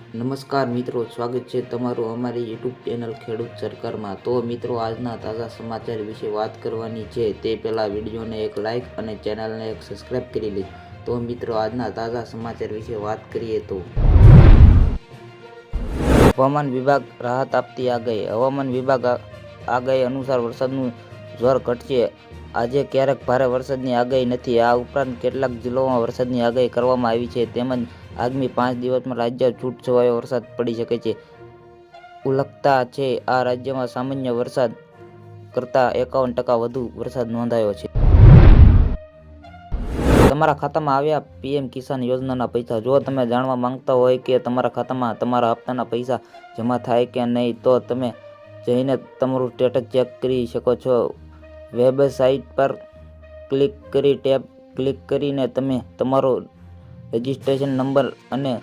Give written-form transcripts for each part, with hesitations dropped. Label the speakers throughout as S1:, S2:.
S1: નમસ્કાર મિત્રો, સ્વાગત છે તમારું અમારી યુટ્યુબ ચેનલ ખેડૂત સરકારમાં। તો મિત્રો, આજના તાજા સમાચાર વિશે વાત કરવાની છે તે પહેલાં વિડીયોને એક લાઇક અને ચેનલને એક સબસ્ક્રાઈબ કરી લે। તો મિત્રો, આજના તાજા સમાચાર વિશે વાત કરીએ તો હવામાન વિભાગ રાહત આપતી આગાહી। હવામાન વિભાગ આગાહી અનુસાર વરસાદનું જોર ઘટશે। આજે ક્યારેક ભારે વરસાદની આગાહી નથી। આ ઉપરાંત કેટલાક જિલ્લાઓમાં વરસાદની આગાહી કરવામાં આવી છે। તેમજ આગામી 5 દિવસમાં રાજ્ય છૂટછવાયો વરસાદ પડી શકે છે। ઉલ્લેખતા છે, આ રાજ્યમાં સામાન્ય વરસાદ કરતાં 51% વધુ વરસાદ નોંધાયો છે। તમારા ખાતામાં આવ્યા પીએમ કિસાન યોજનાના પૈસા? જો તમે જાણવા માંગતા હોય કે તમારા ખાતામાં તમારા હપ્તાના પૈસા જમા થાય કે નહીં, તો તમે જઈને તમારું સ્ટેટસ ચેક કરી શકો છો। વેબસાઇટ પર ક્લિક કરી ટેબ ક્લિક કરીને તમે તમારો રજિસ્ટ્રેશન નંબર અને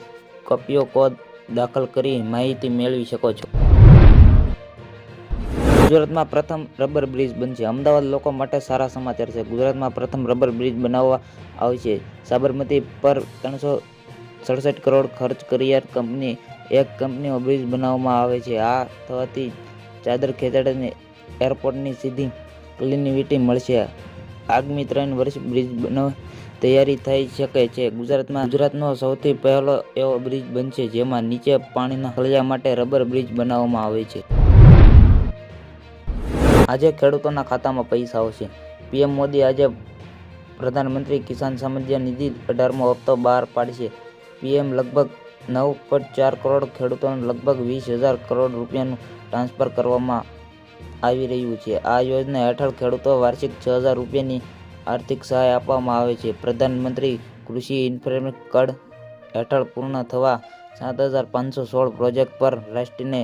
S1: કપિયો કોડ દાખલ કરી માહિતી મેળવી શકો છો। ગુજરાતમાં પ્રથમ રબર બ્રિજ બનશે। અમદાવાદ લોકો માટે સારા સમાચાર છે। ગુજરાતમાં પ્રથમ રબર બ્રિજ બનાવવામાં આવશે। સાબરમતી પર 367 કરોડ ખર્ચ કરી એક કંપનીમાં બ્રિજ બનાવવામાં આવે છે। આ થવાથી ચાદર ખેંચાડીને એરપોર્ટની સીધી કનેક્ટિવિટી મળશે। આગામી 3 વર્ષ બ્રિજ બનવાની તૈયારી થઈ શકે છે। ગુજરાતનો સૌથી પહેલો એવો બ્રિજ બનશે જેમાં નીચે પાણીના તળિયા માટે રબર બ્રિજ બનાવવામાં આવે છે। આજે ખેડૂતોના ખાતામાં પૈસા આવશે। પીએમ મોદી આજે પ્રધાનમંત્રી કિસાન સમ્માન નિધિ 18મો હપ્તો બહાર પાડશે। પીએમ લગભગ 9.4 કરોડ ખેડૂતોને લગભગ 20,000 કરોડ રૂપિયાનું ટ્રાન્સફર કરવામાં આવી રહ્યું છે। આ યોજના હેઠળ ખેડૂતોને વાર્ષિક 6,000 રૂપિયાની આર્થિક સહાય આપવામાં આવે છે। પ્રધાનમંત્રી કૃષિ ઇન્ફ્રાસ્ટ્રક્ચર કાર્ડ હેઠળ પૂર્ણ થવા 7,516 પ્રોજેક્ટ પર રાષ્ટ્રને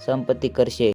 S1: સંપત્તિ કરશે।